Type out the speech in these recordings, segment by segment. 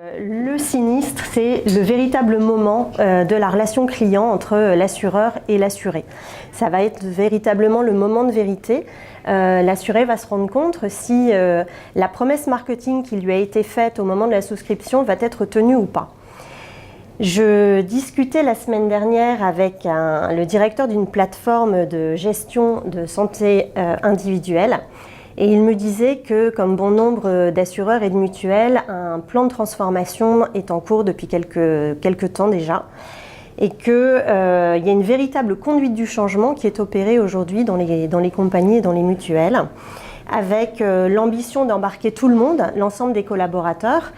Le sinistre, c'est le véritable moment de la relation client entre l'assureur et l'assuré. Ça va être véritablement le moment de vérité. L'assuré va se rendre compte si la promesse marketing qui lui a été faite au moment de la souscription va être tenue ou pas. Je discutais la semaine dernière avec le directeur d'une plateforme de gestion de santé individuelle. Et il me disait que, comme bon nombre d'assureurs et de mutuelles, un plan de transformation est en cours depuis quelques temps déjà. Et qu'il y a une véritable conduite du changement qui est opérée aujourd'hui dans les compagnies et dans les mutuelles, avec l'ambition d'embarquer tout le monde, l'ensemble des collaborateurs.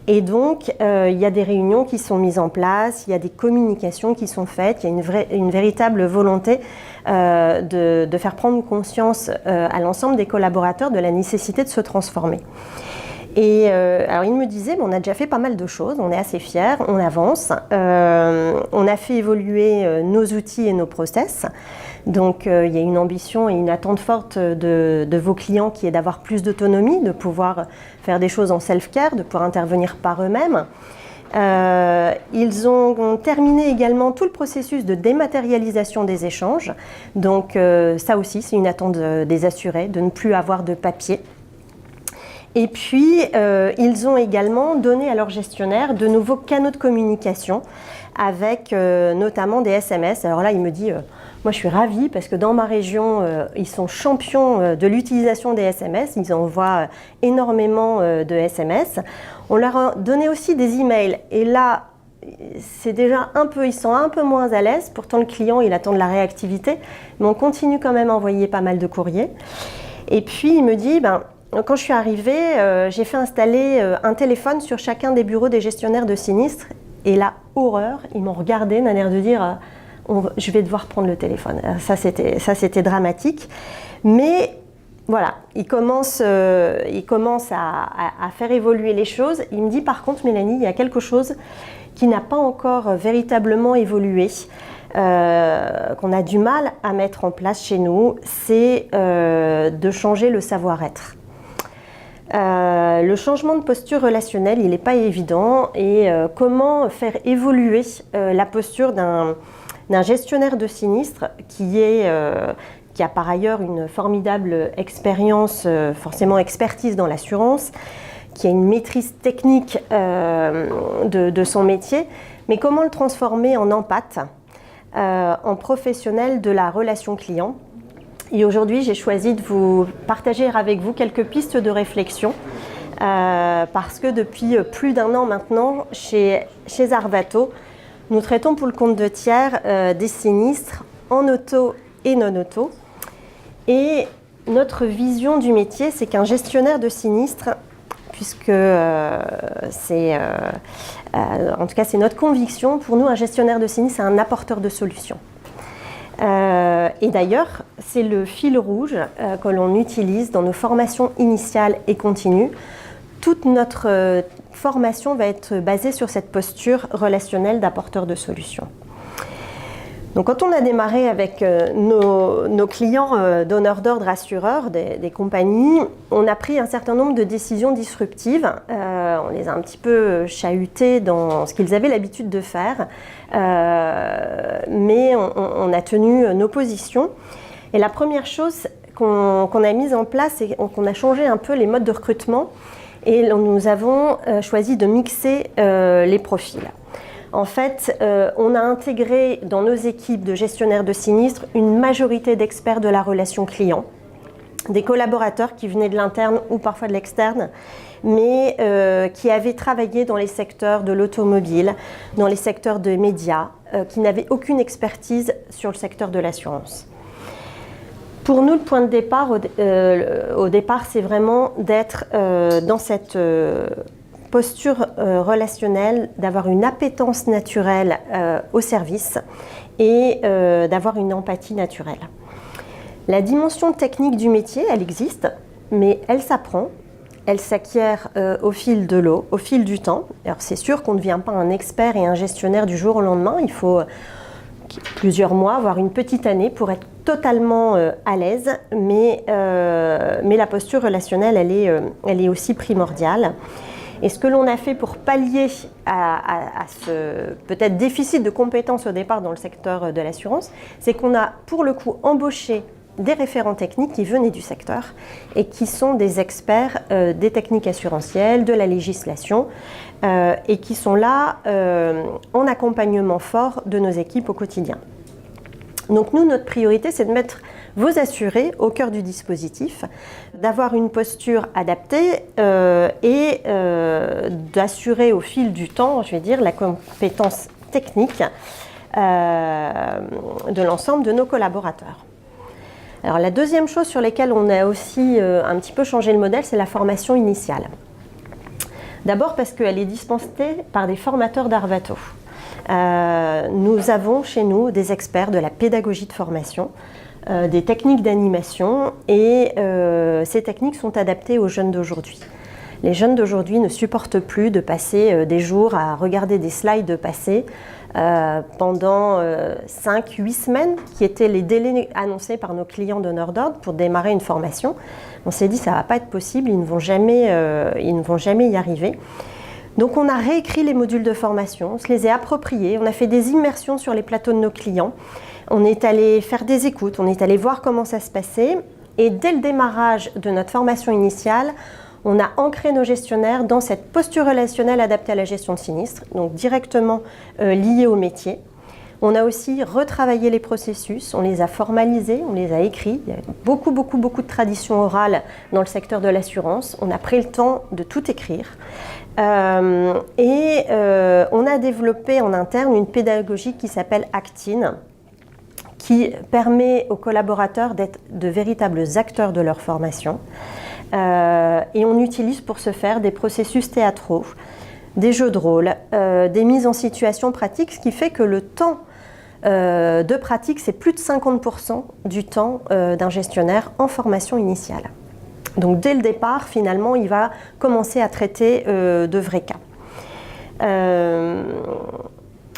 Et donc, il y a des réunions qui sont mises en place, il y a des communications qui sont faites, il y a une véritable volonté de faire prendre conscience à l'ensemble des collaborateurs de la nécessité de se transformer. Et alors il me disait, on a déjà fait pas mal de choses, on est assez fiers, on avance, on a fait évoluer nos outils et nos process. Donc il y a une ambition et une attente forte de vos clients qui est d'avoir plus d'autonomie, de pouvoir faire des choses en self-care, de pouvoir intervenir par eux-mêmes. Ils ont terminé également tout le processus de dématérialisation des échanges. Donc ça aussi, c'est une attente des assurés, de ne plus avoir de papier. Et puis, ils ont également donné à leurs gestionnaires de nouveaux canaux de communication avec notamment des SMS. Alors là, il me dit, moi je suis ravie parce que dans ma région, ils sont champions de l'utilisation des SMS. Ils envoient énormément de SMS. On leur a donné aussi des emails. Et là, c'est déjà ils sont un peu moins à l'aise. Pourtant, le client, il attend de la réactivité. Mais on continue quand même à envoyer pas mal de courriers. Et puis, il me dit, quand je suis arrivée, j'ai fait installer un téléphone sur chacun des bureaux des gestionnaires de sinistres. Et la horreur, ils m'ont regardé d'un air de dire je vais devoir prendre le téléphone. Ça, c'était dramatique. Mais voilà, il commence à faire évoluer les choses. Il me dit par contre, Mélanie, il y a quelque chose qui n'a pas encore véritablement évolué, qu'on a du mal à mettre en place chez nous, c'est de changer le savoir-être. Le changement de posture relationnelle, il n'est pas évident et comment faire évoluer la posture d'un gestionnaire de sinistre qui a par ailleurs une formidable expérience, forcément expertise dans l'assurance, qui a une maîtrise technique de son métier, mais comment le transformer en empathe, en professionnel de la relation client. Et aujourd'hui, j'ai choisi de vous partager avec vous quelques pistes de réflexion parce que depuis plus d'1 an maintenant, chez Arvato, nous traitons pour le compte de tiers des sinistres en auto et non auto. Et notre vision du métier, c'est qu'un gestionnaire de sinistre, puisque en tout cas c'est notre conviction, pour nous un gestionnaire de sinistre, c'est un apporteur de solutions. Et d'ailleurs, c'est le fil rouge que l'on utilise dans nos formations initiales et continues. Toute notre formation va être basée sur cette posture relationnelle d'apporteur de solutions. Donc quand on a démarré avec nos clients donneurs d'ordre assureurs des compagnies, on a pris un certain nombre de décisions disruptives. On les a un petit peu chahutés dans ce qu'ils avaient l'habitude de faire, mais on a tenu nos positions. Et la première chose qu'on a mise en place, c'est qu'on a changé un peu les modes de recrutement et nous avons choisi de mixer les profils. En fait, on a intégré dans nos équipes de gestionnaires de sinistres une majorité d'experts de la relation client, des collaborateurs qui venaient de l'interne ou parfois de l'externe, mais qui avaient travaillé dans les secteurs de l'automobile, dans les secteurs des médias, qui n'avaient aucune expertise sur le secteur de l'assurance. Pour nous, le point de départ, au départ, c'est vraiment d'être dans cette posture relationnelle, d'avoir une appétence naturelle au service et d'avoir une empathie naturelle. La dimension technique du métier, elle existe, mais elle s'apprend, elle s'acquiert au fil de l'eau, au fil du temps. Alors c'est sûr qu'on ne devient pas un expert et un gestionnaire du jour au lendemain, il faut plusieurs mois, voire une petite année pour être totalement à l'aise, mais la posture relationnelle, elle est aussi primordiale. Et ce que l'on a fait pour pallier à ce peut-être déficit de compétences au départ dans le secteur de l'assurance, c'est qu'on a pour le coup embauché des référents techniques qui venaient du secteur et qui sont des experts des techniques assurantielles, de la législation et qui sont là en accompagnement fort de nos équipes au quotidien. Donc nous, notre priorité, c'est de mettre vos assurés au cœur du dispositif, d'avoir une posture adaptée et d'assurer au fil du temps, je vais dire, la compétence technique de l'ensemble de nos collaborateurs. Alors la deuxième chose sur laquelle on a aussi un petit peu changé le modèle, c'est la formation initiale. D'abord parce qu'elle est dispensée par des formateurs d'Arvato. Nous avons chez nous des experts de la pédagogie de formation, des techniques d'animation et ces techniques sont adaptées aux jeunes d'aujourd'hui. Les jeunes d'aujourd'hui ne supportent plus de passer des jours à regarder des slides passés pendant 5-8 semaines, qui étaient les délais annoncés par nos clients donneurs d'ordre pour démarrer une formation. On s'est dit ça ne va pas être possible, ils ne vont jamais y arriver. Donc on a réécrit les modules de formation, on se les a appropriés, on a fait des immersions sur les plateaux de nos clients, on est allé faire des écoutes, on est allé voir comment ça se passait et dès le démarrage de notre formation initiale, on a ancré nos gestionnaires dans cette posture relationnelle adaptée à la gestion de sinistres, donc directement liée au métier. On a aussi retravaillé les processus, on les a formalisés, on les a écrits. Il y a beaucoup de traditions orales dans le secteur de l'assurance. On a pris le temps de tout écrire. On a développé en interne une pédagogie qui s'appelle Actine, qui permet aux collaborateurs d'être de véritables acteurs de leur formation. Et on utilise pour ce faire des processus théâtraux, des jeux de rôle, des mises en situation pratiques, ce qui fait que le temps de pratique, c'est plus de 50% du temps d'un gestionnaire en formation initiale. Donc dès le départ, finalement, il va commencer à traiter de vrais cas.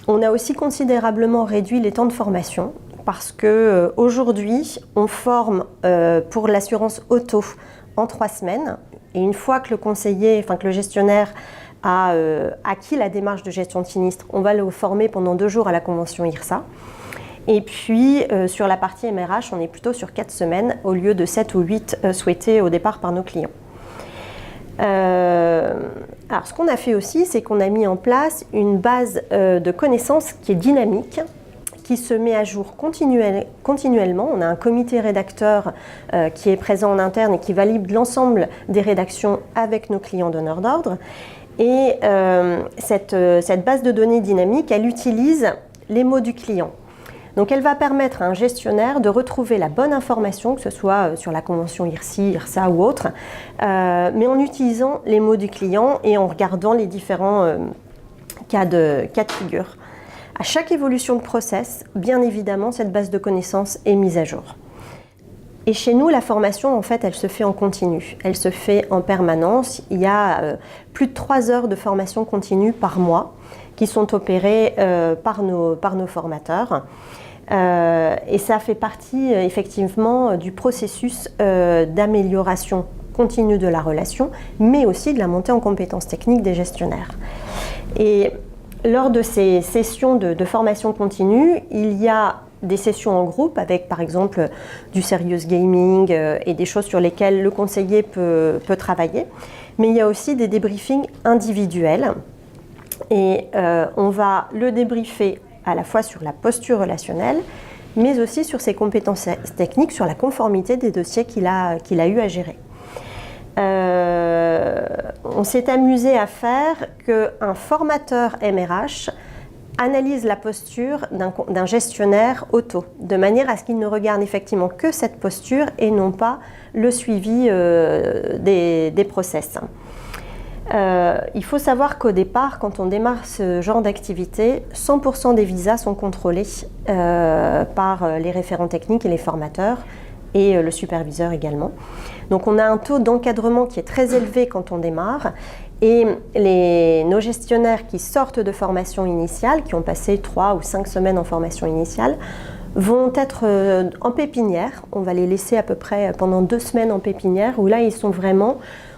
On a aussi considérablement réduit les temps de formation parce qu'aujourd'hui, on forme pour l'assurance auto en 3 semaines. Et une fois que le gestionnaire a acquis la démarche de gestion de sinistre, on va le former pendant 2 jours à la convention IRSA. Et puis sur la partie MRH, on est plutôt sur 4 semaines au lieu de 7 ou 8 souhaités au départ par nos clients. Alors ce qu'on a fait aussi, c'est qu'on a mis en place une base de connaissances qui est dynamique, qui se met à jour continuellement. On a un comité rédacteur qui est présent en interne et qui valide l'ensemble des rédactions avec nos clients donneurs d'ordre. Et cette base de données dynamique, elle utilise les mots du client. Donc elle va permettre à un gestionnaire de retrouver la bonne information, que ce soit sur la convention IRSI, IRSA ou autre, mais en utilisant les mots du client et en regardant les différents cas de figure. À chaque évolution de process, bien évidemment, cette base de connaissances est mise à jour. Et chez nous, la formation, en fait, elle se fait en continu. Elle se fait en permanence. Il y a plus de 3 heures de formation continue par mois qui sont opérées par nos formateurs. Et ça fait partie, effectivement, du processus d'amélioration continue de la relation, mais aussi de la montée en compétences techniques des gestionnaires. Et lors de ces sessions de formation continue, il y a des sessions en groupe avec par exemple du serious gaming et des choses sur lesquelles le conseiller peut travailler. Mais il y a aussi des débriefings individuels et on va le débriefer à la fois sur la posture relationnelle mais aussi sur ses compétences techniques, sur la conformité des dossiers qu'il a eu à gérer. On s'est amusé à faire qu'un formateur MRH analyse la posture d'un gestionnaire auto, de manière à ce qu'il ne regarde effectivement que cette posture et non pas le suivi des process. Il faut savoir qu'au départ, quand on démarre ce genre d'activité, 100% des visas sont contrôlés par les référents techniques et les formateurs et le superviseur également. Donc on a un taux d'encadrement qui est très élevé quand on démarre et nos gestionnaires qui sortent de formation initiale, qui ont passé 3 ou 5 semaines en formation initiale, vont être en pépinière. On va les laisser à peu près pendant 2 semaines en pépinière où là ils sont vraiment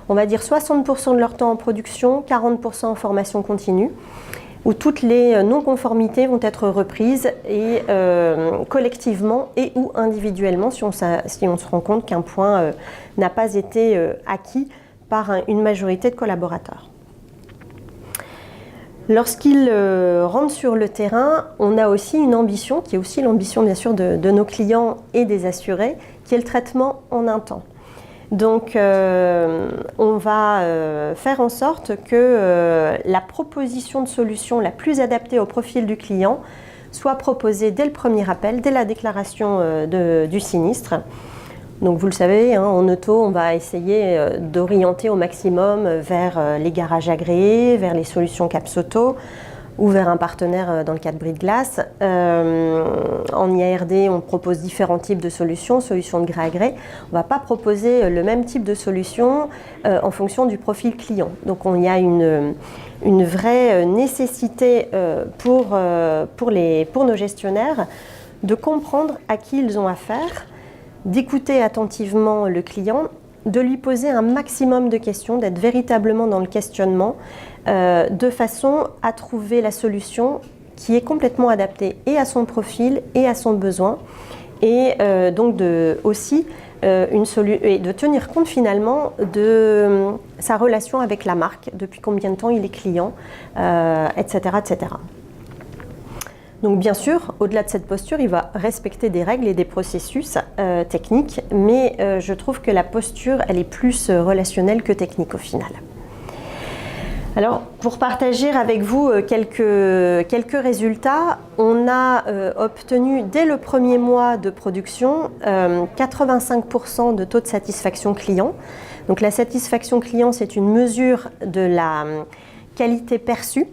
on va dire 60% de leur temps en production, 40% en formation continue, où toutes les non-conformités vont être reprises et collectivement et ou individuellement si on se rend compte qu'un point n'a pas été acquis par une majorité de collaborateurs. Lorsqu'ils rentrent sur le terrain, on a aussi une ambition, qui est aussi l'ambition bien sûr de nos clients et des assurés, qui est le traitement en un temps. Donc on va faire en sorte que la proposition de solution la plus adaptée au profil du client soit proposée dès le premier appel, dès la déclaration du sinistre. Donc vous le savez, en auto, on va essayer d'orienter au maximum vers les garages agréés, vers les solutions CAPS Auto ou vers un partenaire dans le cas de Bris de Glace. En IARD, on propose différents types de solutions, solutions de gré à gré. On ne va pas proposer le même type de solution en fonction du profil client. Donc il y a une vraie nécessité pour nos gestionnaires de comprendre à qui ils ont affaire, d'écouter attentivement le client, de lui poser un maximum de questions, d'être véritablement dans le questionnement, de façon à trouver la solution qui est complètement adaptée et à son profil et à son besoin, et donc de tenir compte finalement de sa relation avec la marque, depuis combien de temps il est client, etc., etc. Donc bien sûr, au-delà de cette posture, il va respecter des règles et des processus techniques, mais je trouve que la posture, elle est plus relationnelle que technique au final. Alors, pour partager avec vous quelques résultats, on a obtenu dès le premier mois de production 85% de taux de satisfaction client. Donc la satisfaction client, c'est une mesure de la qualité perçue.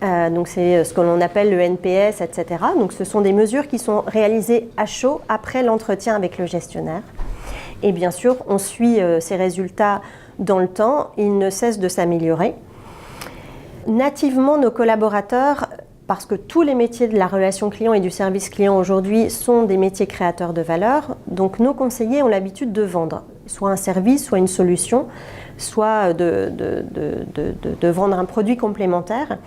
Donc c'est ce que l'on appelle le NPS, etc. Donc ce sont des mesures qui sont réalisées à chaud après l'entretien avec le gestionnaire. Et bien sûr, on suit ces résultats dans le temps, ils ne cessent de s'améliorer. Nativement, nos collaborateurs, parce que tous les métiers de la relation client et du service client aujourd'hui sont des métiers créateurs de valeur, donc nos conseillers ont l'habitude de vendre, soit un service, soit une solution, soit de vendre un produit complémentaire.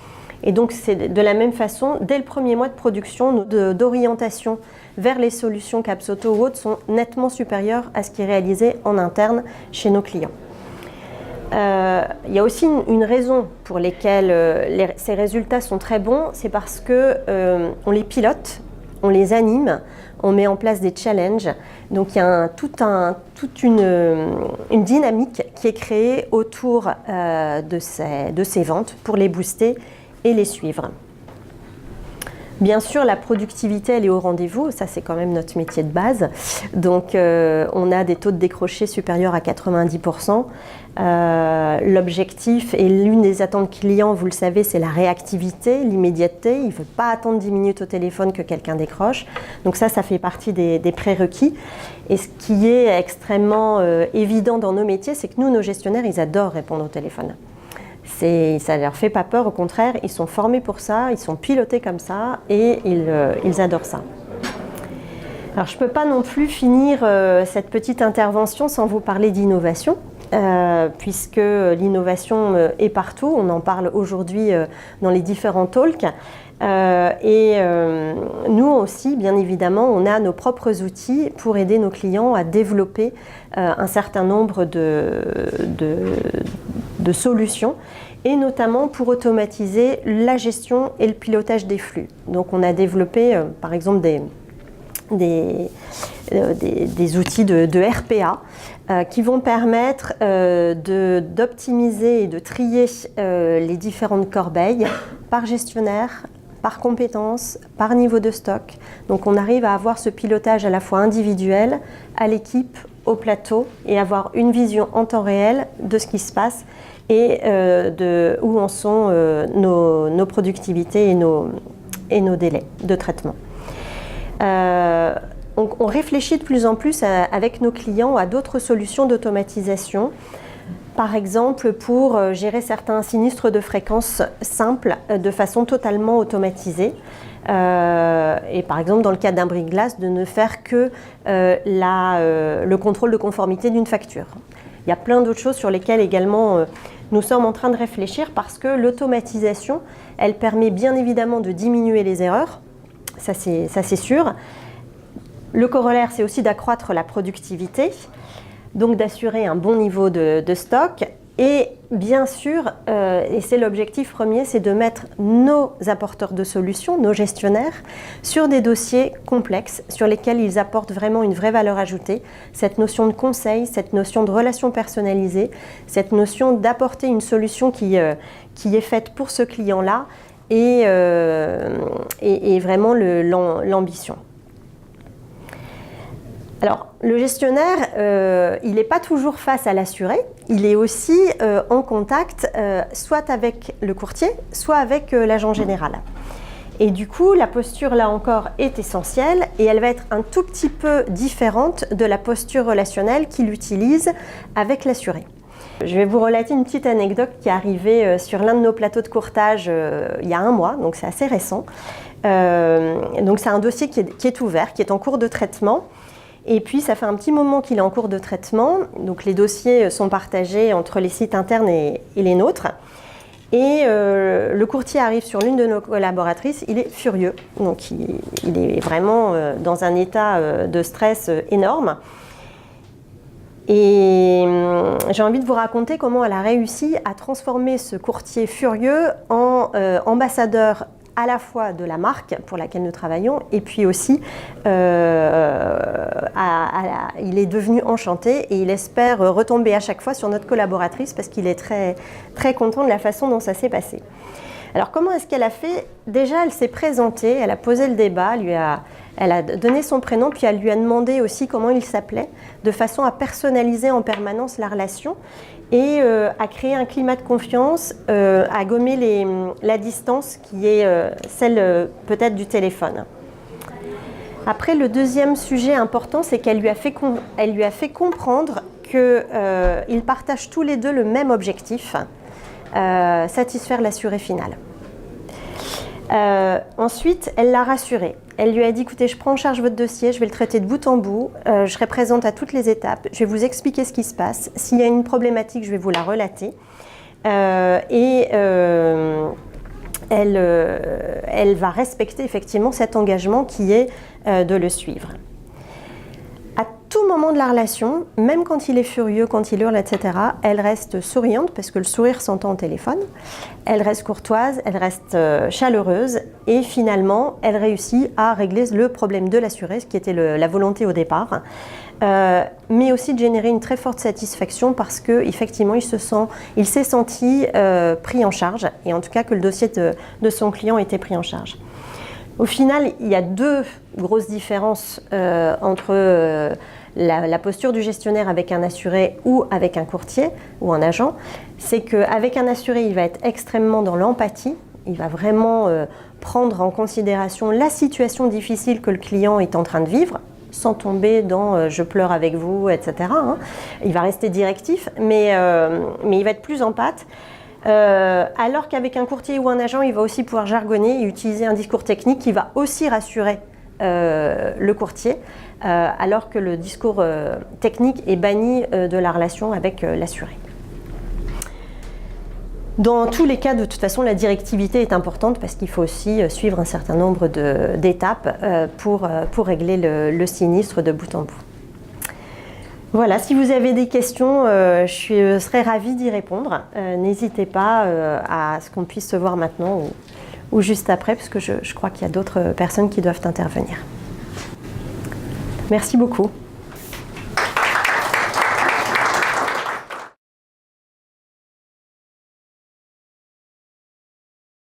Et donc c'est de la même façon, dès le premier mois de production, d'orientation vers les solutions CAPS Auto ou autres sont nettement supérieures à ce qui est réalisé en interne chez nos clients. Il y a aussi une raison pour laquelle ces résultats sont très bons, c'est parce qu'on les pilote, on les anime, on met en place des challenges. Donc il y a toute une dynamique qui est créée autour de ces ventes pour les booster et les suivre. Bien sûr, la productivité, elle est au rendez-vous, ça c'est quand même notre métier de base. Donc on a des taux de décroché supérieurs à 90%. L'objectif et l'une des attentes clients, vous le savez, c'est la réactivité, l'immédiateté. Il ne veut pas attendre 10 minutes au téléphone que quelqu'un décroche. Donc ça fait partie des prérequis. Et ce qui est extrêmement évident dans nos métiers, c'est que nous, nos gestionnaires, ils adorent répondre au téléphone. Ça ne leur fait pas peur, au contraire, ils sont formés pour ça, ils sont pilotés comme ça et ils adorent ça. Alors je ne peux pas non plus finir cette petite intervention sans vous parler d'innovation, puisque l'innovation est partout, on en parle aujourd'hui dans les différents talks. Nous aussi, bien évidemment, on a nos propres outils pour aider nos clients à développer un certain nombre de solutions, et notamment pour automatiser la gestion et le pilotage des flux. Donc on a développé par exemple des outils de RPA qui vont permettre d'optimiser et de trier les différentes corbeilles par gestionnaire, par compétence, par niveau de stock. Donc on arrive à avoir ce pilotage à la fois individuel, à l'équipe, au plateau, et avoir une vision en temps réel de ce qui se passe et de où en sont nos productivités et nos délais de traitement. On réfléchit de plus en plus avec nos clients à d'autres solutions d'automatisation. Par exemple, pour gérer certains sinistres de fréquence simples de façon totalement automatisée. Et par exemple, dans le cas d'un bris de glace, de ne faire que le contrôle de conformité d'une facture. Il y a plein d'autres choses sur lesquelles également nous sommes en train de réfléchir parce que l'automatisation, elle permet bien évidemment de diminuer les erreurs, ça c'est sûr. Le corollaire, c'est aussi d'accroître la productivité, donc d'assurer un bon niveau de stock. Et bien sûr, et c'est l'objectif premier, c'est de mettre nos apporteurs de solutions, nos gestionnaires, sur des dossiers complexes, sur lesquels ils apportent vraiment une vraie valeur ajoutée. Cette notion de conseil, cette notion de relation personnalisée, cette notion d'apporter une solution qui est faite pour ce client-là et vraiment l'ambition. Alors, le gestionnaire, il n'est pas toujours face à l'assuré, il est aussi en contact soit avec le courtier, soit avec l'agent général. Et du coup, la posture, là encore, est essentielle et elle va être un tout petit peu différente de la posture relationnelle qu'il utilise avec l'assuré. Je vais vous relater une petite anecdote qui est arrivée sur l'un de nos plateaux de courtage il y a un mois, donc c'est assez récent. Donc c'est un dossier qui est ouvert, qui est en cours de traitement. Et puis, ça fait un petit moment qu'il est en cours de traitement. Donc, les dossiers sont partagés entre les sites internes et les nôtres. Et le courtier arrive sur l'une de nos collaboratrices. Il est furieux. Donc, il est vraiment dans un état de stress énorme. Et j'ai envie de vous raconter comment elle a réussi à transformer ce courtier furieux en ambassadeur à la fois de la marque pour laquelle nous travaillons et puis aussi il est devenu enchanté et il espère retomber à chaque fois sur notre collaboratrice parce qu'il est très, très content de la façon dont ça s'est passé. Alors comment est-ce qu'elle a fait? Déjà, elle s'est présentée, elle a posé le débat, elle a donné son prénom, puis elle lui a demandé aussi comment il s'appelait, de façon à personnaliser en permanence la relation et à créer un climat de confiance, à gommer la distance qui est celle peut-être du téléphone. Après, le deuxième sujet important, c'est qu'elle lui a fait comprendre qu'ils partagent tous les deux le même objectif, satisfaire l'assuré final. Ensuite, elle l'a rassuré. Elle lui a dit, écoutez, je prends en charge votre dossier, je vais le traiter de bout en bout, je serai présente à toutes les étapes, je vais vous expliquer ce qui se passe. S'il y a une problématique, je vais vous la relater. Elle va respecter effectivement cet engagement qui est de le suivre. À tout moment de la relation, même quand il est furieux, quand il hurle, etc., elle reste souriante parce que le sourire s'entend au téléphone. Elle reste courtoise, elle reste chaleureuse et finalement, elle réussit à régler le problème de l'assuré, ce qui était la volonté au départ, mais aussi de générer une très forte satisfaction parce qu'effectivement, il s'est senti pris en charge et en tout cas que le dossier de son client était pris en charge. Au final, il y a deux grosses différences entre la posture du gestionnaire avec un assuré ou avec un courtier ou un agent. C'est qu'avec un assuré, il va être extrêmement dans l'empathie. Il va vraiment prendre en considération la situation difficile que le client est en train de vivre, sans tomber dans je pleure avec vous, etc. Il va rester directif, mais il va être plus empathe. Alors qu'avec un courtier ou un agent, il va aussi pouvoir jargonner et utiliser un discours technique qui va aussi rassurer le courtier, alors que le discours technique est banni de la relation avec l'assuré. Dans tous les cas, de toute façon, la directivité est importante parce qu'il faut aussi suivre un certain nombre d'étapes pour régler le sinistre de bout en bout. Voilà, si vous avez des questions, je serais ravie d'y répondre. N'hésitez pas à ce qu'on puisse se voir maintenant ou juste après, parce que je crois qu'il y a d'autres personnes qui doivent intervenir. Merci beaucoup.